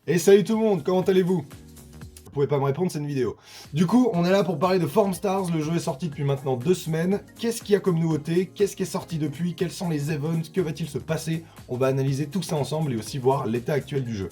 Et salut tout le monde, comment allez-vous? Vous pouvez pas me répondre, c'est une vidéo. Du coup, on est là pour parler de Form Stars, le jeu est sorti depuis maintenant 2 semaines. Qu'est-ce qu'il y a comme nouveauté? Qu'est-ce qui est sorti depuis? Quels sont les events? Que va-t-il se passer? On va analyser tout ça ensemble et aussi voir l'état actuel du jeu.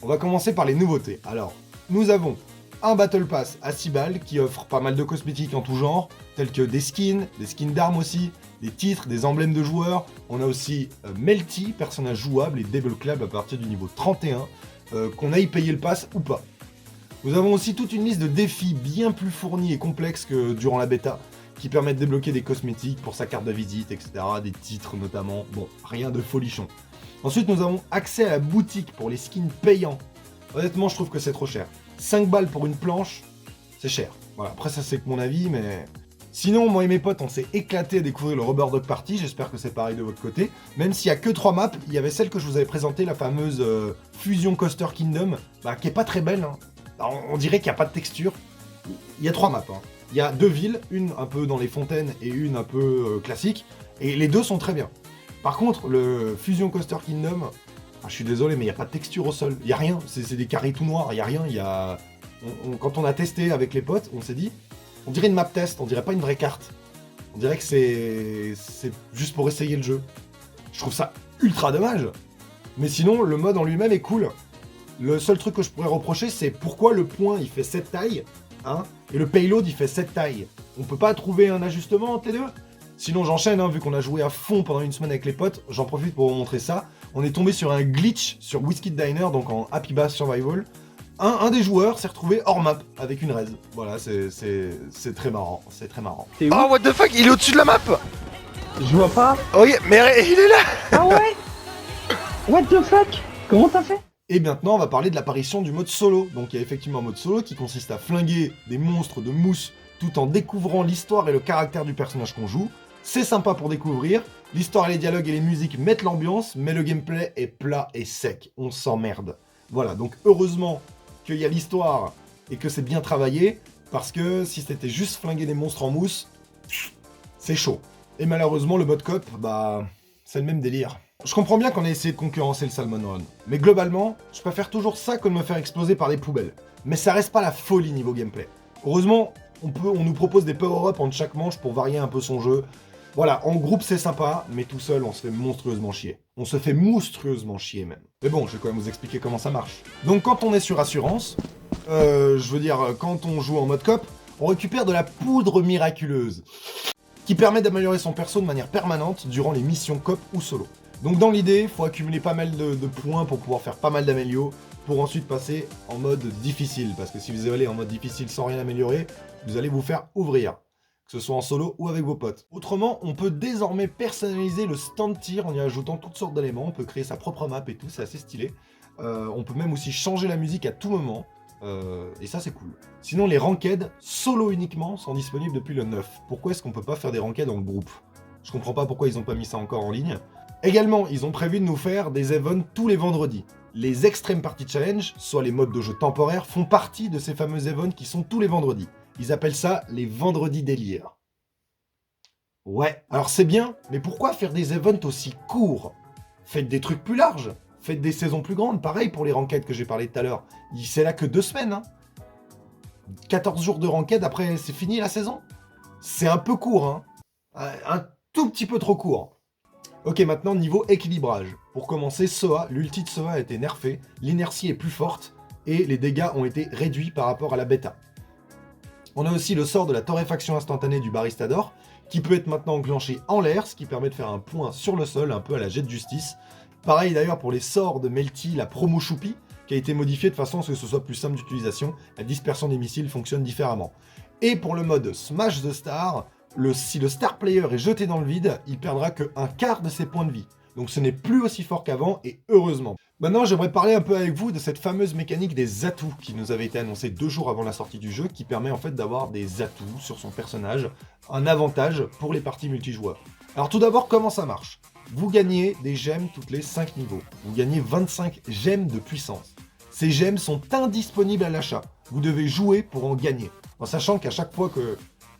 On va commencer par les nouveautés. Alors, nous avons un Battle Pass à 6 balles qui offre pas mal de cosmétiques en tout genre, tels que des skins d'armes aussi, des titres, des emblèmes de joueurs. On a aussi Melty, personnage jouable, et Devil Club à partir du niveau 31, qu'on aille payer le pass ou pas. Nous avons aussi toute une liste de défis bien plus fournis et complexes que durant la bêta, qui permettent de débloquer des cosmétiques pour sa carte de visite, etc., des titres notamment, bon, rien de folichon. Ensuite, nous avons accès à la boutique pour les skins payants. Honnêtement, je trouve que c'est trop cher. 5 balles pour une planche, c'est cher. Voilà, après ça c'est que mon avis, mais... Sinon, moi et mes potes, on s'est éclaté à découvrir le Rubber Dog Party, j'espère que c'est pareil de votre côté. Même s'il n'y a que 3 maps, il y avait celle que je vous avais présentée, la fameuse Fusion Coaster Kingdom, qui est pas très belle. Hein. Alors, on dirait qu'il n'y a pas de texture. Il y a 3 maps. Hein. Il y a 2 villes, une un peu dans les fontaines et une un peu classique, et les deux sont très bien. Par contre, le Fusion Coaster Kingdom, je suis désolé, mais il n'y a pas de texture au sol. Il n'y a rien, c'est des carrés tout noirs, il n'y a rien. Quand on a testé avec les potes, on s'est dit, on dirait une map test, on dirait pas une vraie carte. On dirait que c'est juste pour essayer le jeu. Je trouve ça ultra dommage. Mais sinon, le mode en lui-même est cool. Le seul truc que je pourrais reprocher, c'est pourquoi le point il fait cette taille, hein, et le payload il fait cette taille. On peut pas trouver un ajustement entre les deux? Sinon j'enchaîne, hein, vu qu'on a joué à fond pendant une semaine avec les potes, j'en profite pour vous montrer ça. On est tombé sur un glitch sur Whiskey Diner, donc en Happy Bass Survival. Un des joueurs s'est retrouvé hors map avec une raise. Voilà, c'est très marrant, c'est très marrant. Oh what the fuck, il est au-dessus de la map. Je vois pas. Ok, mais il est là. Ah ouais. What the fuck. Comment t'as fait? Et maintenant, on va parler de l'apparition du mode solo. Donc il y a effectivement un mode solo qui consiste à flinguer des monstres de mousse tout en découvrant l'histoire et le caractère du personnage qu'on joue. C'est sympa pour découvrir. L'histoire, les dialogues et les musiques mettent l'ambiance, mais le gameplay est plat et sec. On s'emmerde. Voilà, donc heureusement qu'il y a l'histoire et que c'est bien travaillé, parce que si c'était juste flinguer des monstres en mousse, c'est chaud. Et malheureusement, le mode coop, c'est le même délire. Je comprends bien qu'on ait essayé de concurrencer le Salmon Run, mais globalement, je préfère toujours ça que de me faire exploser par des poubelles. Mais ça reste pas la folie niveau gameplay. Heureusement, on nous propose des power-up entre chaque manche pour varier un peu son jeu. Voilà, en groupe c'est sympa, mais tout seul on se fait monstrueusement chier. On se fait monstrueusement chier même. Mais bon, je vais quand même vous expliquer comment ça marche. Donc quand on est sur assurance, quand on joue en mode coop, on récupère de la poudre miraculeuse, qui permet d'améliorer son perso de manière permanente durant les missions coop ou solo. Donc dans l'idée, il faut accumuler pas mal de points pour pouvoir faire pas mal d'améliorations, pour ensuite passer en mode difficile, parce que si vous allez en mode difficile sans rien améliorer, vous allez vous faire ouvrir, que ce soit en solo ou avec vos potes. Autrement, on peut désormais personnaliser le stand tier en y ajoutant toutes sortes d'éléments, on peut créer sa propre map et tout, c'est assez stylé. On peut même aussi changer la musique à tout moment, et ça c'est cool. Sinon les ranked, solo uniquement, sont disponibles depuis le 9. Pourquoi est-ce qu'on peut pas faire des ranked en groupe? Je comprends pas pourquoi ils ont pas mis ça encore en ligne. Également, ils ont prévu de nous faire des events tous les vendredis. Les Extreme Party Challenge, soit les modes de jeu temporaires, font partie de ces fameux events qui sont tous les vendredis. Ils appellent ça les vendredis délire. Ouais, alors c'est bien, mais pourquoi faire des events aussi courts? Faites des trucs plus larges, faites des saisons plus grandes, pareil pour les ranked que j'ai parlé tout à l'heure. C'est là que 2 semaines, hein. 14 jours de ranked, après c'est fini la saison. C'est un peu court, hein. Un tout petit peu trop court. Ok, maintenant niveau équilibrage. Pour commencer, Soa, l'ulti de Soa a été nerfé, l'inertie est plus forte, et les dégâts ont été réduits par rapport à la bêta. On a aussi le sort de la torréfaction instantanée du baristador, qui peut être maintenant enclenché en l'air, ce qui permet de faire un point sur le sol, un peu à la jet de justice. Pareil d'ailleurs pour les sorts de Melty, la promo Choupi, qui a été modifiée de façon à ce que ce soit plus simple d'utilisation, la dispersion des missiles fonctionne différemment. Et pour le mode Smash the Star, si le star player est jeté dans le vide, il perdra que un quart de ses points de vie. Donc ce n'est plus aussi fort qu'avant, et heureusement. Maintenant, j'aimerais parler un peu avec vous de cette fameuse mécanique des atouts qui nous avait été annoncée 2 jours avant la sortie du jeu, qui permet en fait d'avoir des atouts sur son personnage, un avantage pour les parties multijoueurs. Alors tout d'abord, comment ça marche? Vous gagnez des gemmes toutes les 5 niveaux. Vous gagnez 25 gemmes de puissance. Ces gemmes sont indisponibles à l'achat. Vous devez jouer pour en gagner. En sachant qu'à chaque fois que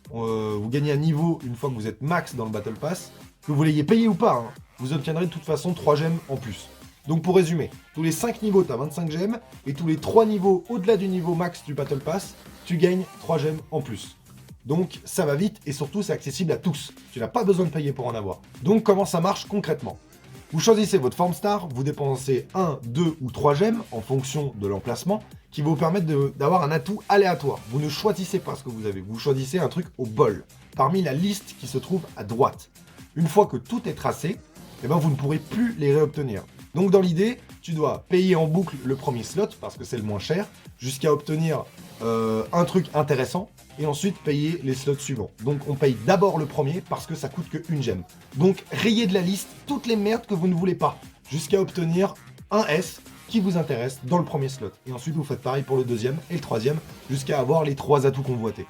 vous gagnez un niveau, une fois que vous êtes max dans le Battle Pass, que vous l'ayez payé ou pas, hein, vous obtiendrez de toute façon 3 gemmes en plus. Donc pour résumer, tous les 5 niveaux t'as 25 gemmes, et tous les 3 niveaux au-delà du niveau max du Battle Pass, tu gagnes 3 gemmes en plus. Donc ça va vite, et surtout c'est accessible à tous. Tu n'as pas besoin de payer pour en avoir. Donc comment ça marche concrètement? Vous choisissez votre forme star, vous dépensez 1, 2 ou 3 gemmes en fonction de l'emplacement qui va vous permettre d'avoir un atout aléatoire. Vous ne choisissez pas ce que vous avez, vous choisissez un truc au bol, parmi la liste qui se trouve à droite. Une fois que tout est tracé, eh ben vous ne pourrez plus les réobtenir. Donc dans l'idée, tu dois payer en boucle le premier slot, parce que c'est le moins cher, jusqu'à obtenir un truc intéressant, et ensuite payer les slots suivants. Donc on paye d'abord le premier, parce que ça coûte que une gemme. Donc rayez de la liste toutes les merdes que vous ne voulez pas, jusqu'à obtenir un S qui vous intéresse dans le premier slot. Et ensuite vous faites pareil pour le deuxième et le troisième, jusqu'à avoir les 3 atouts convoités.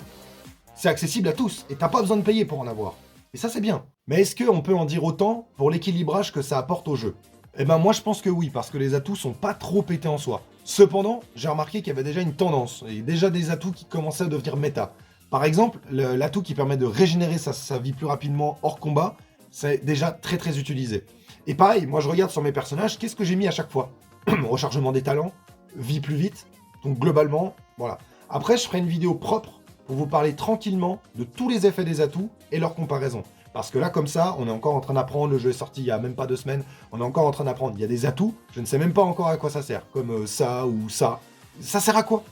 C'est accessible à tous, et t'as pas besoin de payer pour en avoir. Et ça c'est bien. Mais est-ce qu'on peut en dire autant pour l'équilibrage que ça apporte au jeu? Eh ben moi je pense que oui, parce que les atouts sont pas trop pétés en soi. Cependant, j'ai remarqué qu'il y avait déjà une tendance, et déjà des atouts qui commençaient à devenir méta. Par exemple, l'atout qui permet de régénérer sa vie plus rapidement hors combat, c'est déjà très très utilisé. Et pareil, moi je regarde sur mes personnages, qu'est-ce que j'ai mis à chaque fois? Rechargement des talents, vie plus vite, donc globalement, voilà. Après je ferai une vidéo propre pour vous parler tranquillement de tous les effets des atouts et leur comparaison. Parce que là, comme ça, on est encore en train d'apprendre, le jeu est sorti il y a même pas 2 semaines, on est encore en train d'apprendre. Il y a des atouts, je ne sais même pas encore à quoi ça sert, comme ça ou ça. Ça sert à quoi?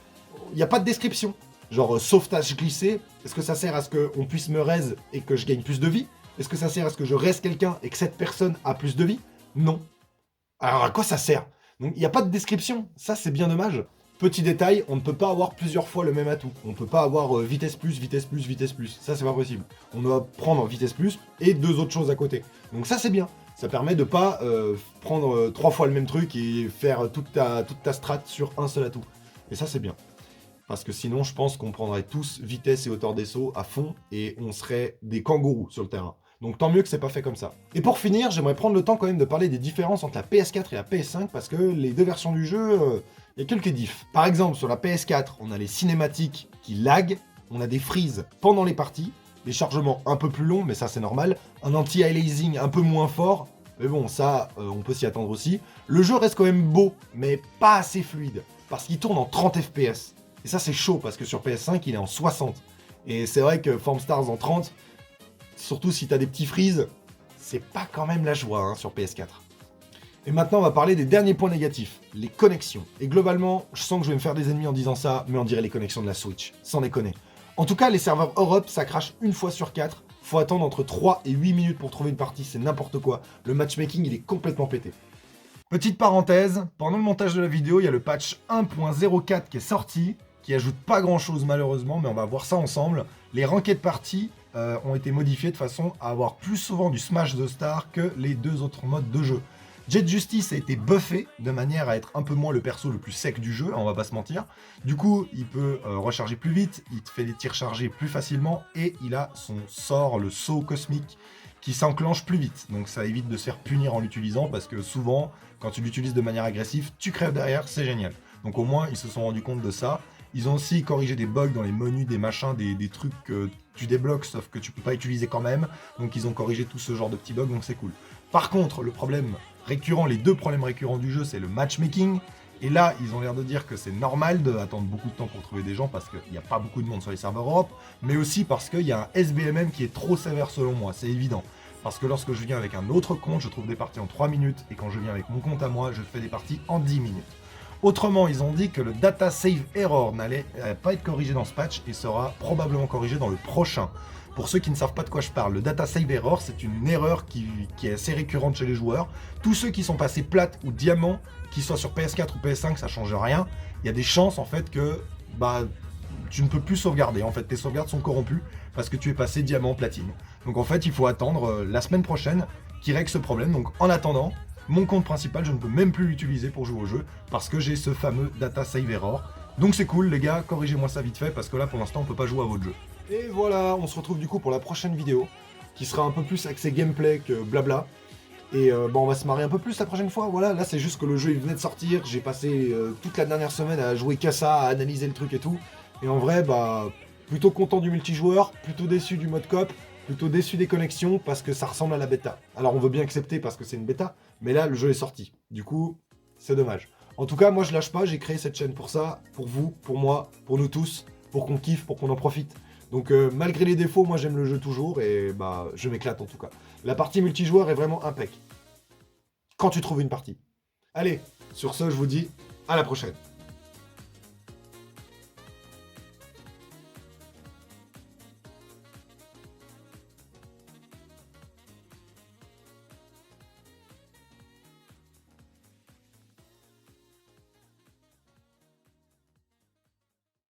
Il n'y a pas de description. Genre, sauvetage glissé, est-ce que ça sert à ce qu'on puisse me raise et que je gagne plus de vie? Est-ce que ça sert à ce que je raise quelqu'un et que cette personne a plus de vie? Non. Alors à quoi ça sert? Donc il n'y a pas de description, ça c'est bien dommage. Petit détail, on ne peut pas avoir plusieurs fois le même atout. On ne peut pas avoir vitesse plus, vitesse plus, vitesse plus. Ça, c'est pas possible. On doit prendre vitesse plus et 2 autres choses à côté. Donc ça, c'est bien. Ça permet de pas prendre 3 fois le même truc et faire toute ta strat sur un seul atout. Et ça, c'est bien. Parce que sinon, je pense qu'on prendrait tous vitesse et hauteur des sauts à fond et on serait des kangourous sur le terrain. Donc tant mieux que c'est pas fait comme ça. Et pour finir, j'aimerais prendre le temps quand même de parler des différences entre la PS4 et la PS5 parce que les deux versions du jeu, il y a quelques diffs. Par exemple, sur la PS4, on a les cinématiques qui lag, on a des freezes pendant les parties, des chargements un peu plus longs, mais ça c'est normal, un anti-aliasing un peu moins fort, mais bon, ça, on peut s'y attendre aussi. Le jeu reste quand même beau, mais pas assez fluide, parce qu'il tourne en 30 FPS. Et ça c'est chaud, parce que sur PS5, il est en 60. Et c'est vrai que Formstars en 30, surtout si t'as des petits freezes, c'est pas quand même la joie hein, sur PS4. Et maintenant, on va parler des derniers points négatifs, les connexions. Et globalement, je sens que je vais me faire des ennemis en disant ça, mais on dirait les connexions de la Switch, sans déconner. En tout cas, les serveurs Europe, ça crache une fois sur 4. Faut attendre entre 3 et 8 minutes pour trouver une partie, c'est n'importe quoi. Le matchmaking, il est complètement pété. Petite parenthèse, pendant le montage de la vidéo, il y a le patch 1.04 qui est sorti, qui ajoute pas grand chose malheureusement, mais on va voir ça ensemble. Les ranked parties ont été modifiés de façon à avoir plus souvent du Smash the Star que les 2 autres modes de jeu. Jet Justice a été buffé de manière à être un peu moins le perso le plus sec du jeu, on va pas se mentir. Du coup, il peut recharger plus vite, il te fait des tirs chargés plus facilement et il a son sort, le saut cosmique, qui s'enclenche plus vite. Donc ça évite de se faire punir en l'utilisant parce que souvent, quand tu l'utilises de manière agressive, tu crèves derrière, c'est génial. Donc au moins, ils se sont rendus compte de ça. Ils ont aussi corrigé des bugs dans les menus, des machins, des trucs que tu débloques, sauf que tu peux pas utiliser quand même. Donc ils ont corrigé tout ce genre de petits bugs, donc c'est cool. Par contre, le problème récurrent, les 2 problèmes récurrents du jeu, c'est le matchmaking. Et là, ils ont l'air de dire que c'est normal d'attendre beaucoup de temps pour trouver des gens parce qu'il n'y a pas beaucoup de monde sur les serveurs Europe, mais aussi parce qu'il y a un SBMM qui est trop sévère selon moi, c'est évident. Parce que lorsque je viens avec un autre compte, je trouve des parties en 3 minutes, et quand je viens avec mon compte à moi, je fais des parties en 10 minutes. Autrement, ils ont dit que le data save error n'allait pas être corrigé dans ce patch et sera probablement corrigé dans le prochain. Pour ceux qui ne savent pas de quoi je parle, le data save error, c'est une erreur qui est assez récurrente chez les joueurs. Tous ceux qui sont passés plate ou diamant, qu'ils soient sur PS4 ou PS5, ça change rien. Il y a des chances en fait que tu ne peux plus sauvegarder. En fait, tes sauvegardes sont corrompues parce que tu es passé diamant platine. Donc en fait, il faut attendre la semaine prochaine qui règle ce problème. Donc en attendant, mon compte principal, je ne peux même plus l'utiliser pour jouer au jeu parce que j'ai ce fameux data save error. Donc c'est cool les gars, corrigez-moi ça vite fait parce que là pour l'instant on peut pas jouer à votre jeu. Et voilà, on se retrouve du coup pour la prochaine vidéo qui sera un peu plus axée gameplay que blabla. Et on va se marrer un peu plus la prochaine fois. Voilà, là c'est juste que le jeu il venait de sortir, j'ai passé toute la dernière semaine à jouer qu'à ça, à analyser le truc et tout. Et en vrai, plutôt content du multijoueur, plutôt déçu du mode coop. plutôt déçu des connexions parce que ça ressemble à la bêta. Alors on veut bien accepter parce que c'est une bêta, mais là le jeu est sorti. Du coup, c'est dommage. En tout cas, moi je lâche pas, j'ai créé cette chaîne pour ça, pour vous, pour moi, pour nous tous, pour qu'on kiffe, pour qu'on en profite. Donc malgré les défauts, moi j'aime le jeu toujours et bah je m'éclate en tout cas. La partie multijoueur est vraiment impec. Quand tu trouves une partie. Allez, sur ce, je vous dis à la prochaine.